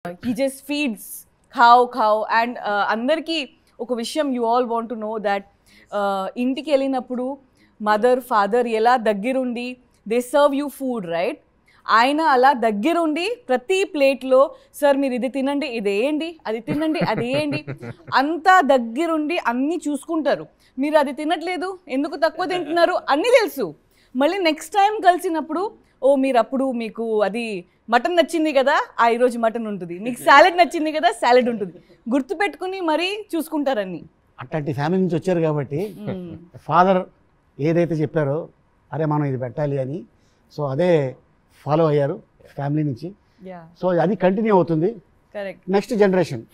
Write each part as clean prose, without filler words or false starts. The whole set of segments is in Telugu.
He just feeds cow and అందరికి ఒక విషయం you all want to know that ఇంటికి వెళ్ళినప్పుడు మదర్ ఫాదర్ ఎలా దగ్గరుండి they serve you food, right? ఆయన అలా దగ్గరుండి ప్రతి ప్లేట్లో సార్ మీరు ఇది తినండి ఇది వేయండి అది తినండి అది వేయండి అంతా దగ్గరుండి అన్నీ చూసుకుంటారు. మీరు అది తినట్లేదు ఎందుకు తక్కువ తింటున్నారు అన్నీ తెలుసు. మళ్ళీ నెక్స్ట్ టైం కలిసినప్పుడు ఓ మీరు అప్పుడు మీకు అది మటన్ నచ్చింది కదా ఈరోజు మటన్ ఉంటుంది, మీకు సాలెడ్ నచ్చింది కదా సాలెడ్ ఉంటుంది, గుర్తుపెట్టుకుని మరీ చూసుకుంటారని. అట్లాంటి ఫ్యామిలీ నుంచి వచ్చారు కాబట్టి ఫాదర్ ఏదైతే చెప్పారో అరే మనం ఇది పెట్టాలి అని, సో అదే ఫాలో అయ్యారు ఫ్యామిలీ నుంచి. సో అది కంటిన్యూ అవుతుంది నెక్స్ట్ జనరేషన్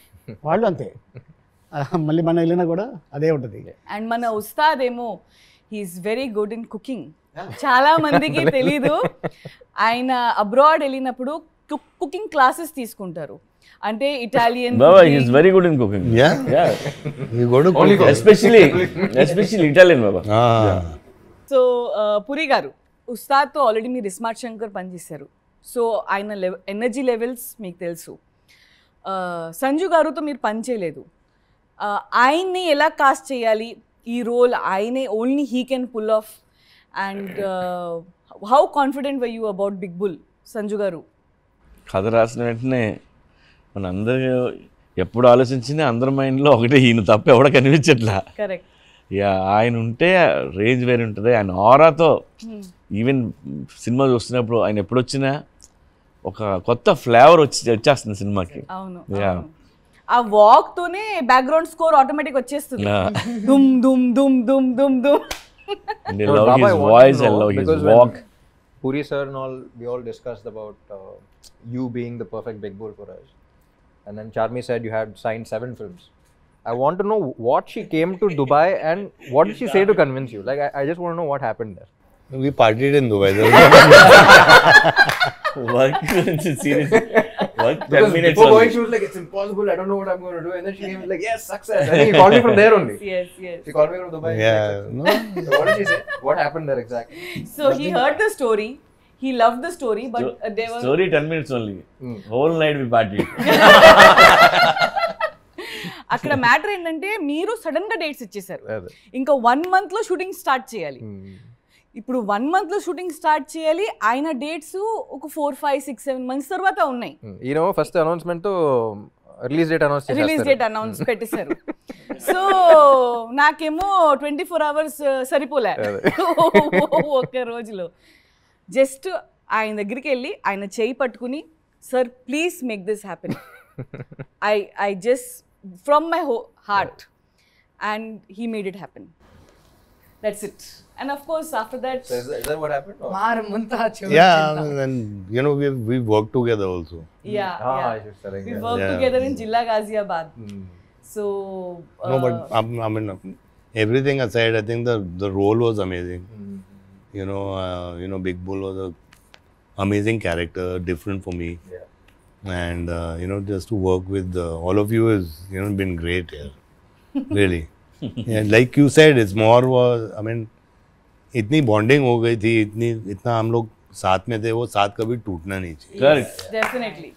వాళ్ళు అంతే, మళ్ళీ మనం వెళ్ళినా కూడా అదే ఉంటుంది. అండ్ మన ఉస్తాద్ ఏమో he is very good in cooking. చాలా మందికి తెలీదు, ఆయన అబ్రాడ్ వెళ్ళినప్పుడు కుకింగ్ క్లాసెస్ తీసుకుంటారు. అంటే Italian is very good in cooking, especially Italian బాబా. సో పురి గారు ఉస్తాద్తో ఆల్రెడీ మీరు ఇస్మార్ట్ శంకర్ పనిచేశారు, సో ఆయన ఎనర్జీ లెవెల్స్ మీకు తెలుసు. సంజు గారుతో మీరు పని చేయలేదు, ఆయన్ని ఎలా కాస్ట్ చేయాలి ఈ రోల్ ఆయనే only he can pull off, and how confident were you about big bull Sanju garu? కథ రాసిన వెంటనే మన అందరూ ఎప్పుడు ఆలోచించింది అందరి మైండ్లో ఒకటే, ఈయన తప్ప ఎవడ కనిపించట్లా. కరెక్ట్. యా, ఆయన ఉంటే రేంజ్ వేరే ఉంటుంది. ఆయన ఆరాతో ఈవెన్ సినిమా చూస్తున్నప్పుడు ఆయన ఎప్పుడు వచ్చినా ఒక కొత్త ఫ్లేవర్ వచ్చేస్తుంది సినిమాకి. అవును, ఆ వాక్ తోనే బ్యాక్గ్రౌండ్ స్కోర్ ఆటోమేటిక్ వచ్చేస్తుంది. దుమ్ దుమ్ దుమ్ దుమ్ దుమ్ దుమ్. And I love his voice, I love his walk. Puri sir and all, we all discussed about you being the perfect Big Bull for us. And then Charmi said you had signed 7 films. I want to know what she came to Dubai and what did she say to convince you? Like, I just want to know what happened there. We partied in Dubai. Work, seriously. Work 10 minutes before only. going, she was like, it's impossible, I don't know what I'm going to do. And then she came like, yes, success. I think he called me from there only. Yes, yes. She called me from Dubai. Yeah. No. So what did she say? What happened there exactly? So he heard the story, he loved the story, but there was... Story 10 minutes only. Whole night we partied. అక్కడ మ్యాటర్ ఏంటంటే మీరు సడన్ గా డేట్స్ ఇచ్చేసారు, ఇంకా 1 month లో షూటింగ్ స్టార్ట్ చేయాలి. ఇప్పుడు 1 month లో షూటింగ్ స్టార్ట్ చేయాలి, ఆయన డేట్స్ ఒక 4, 5, 6, 7 months తర్వాత ఉన్నాయి. ఫస్ట్ అనౌన్స్మెంట్ తో రిలీజ్ డేట్ అనౌన్స్ పెట్టేశారు. సో నాకేమో 24 hours సరిపోలే ఒక్క రోజులో. జస్ట్ ఆయన దగ్గరికి వెళ్ళి ఆయన చేయి పట్టుకుని sir please make this happen, I just from my heart, and he made it happen. That's it. And of course after that, so is that what happened? Yeah, and you know we worked together also. Yeah. We worked together in Jilla Ghaziabad. So no, but I mean everything aside, I think the role was amazing. You know Big Bull was a amazing character, different for me. And you know, just to work with all of you has been great here. Really. And like you said, it's more was, I mean, इतनी बॉन्डिंग हो गई थी, इतना हम लोग साथ में थे, वो साथ कभी टूटना नहीं चाहिए. Correct. Definitely.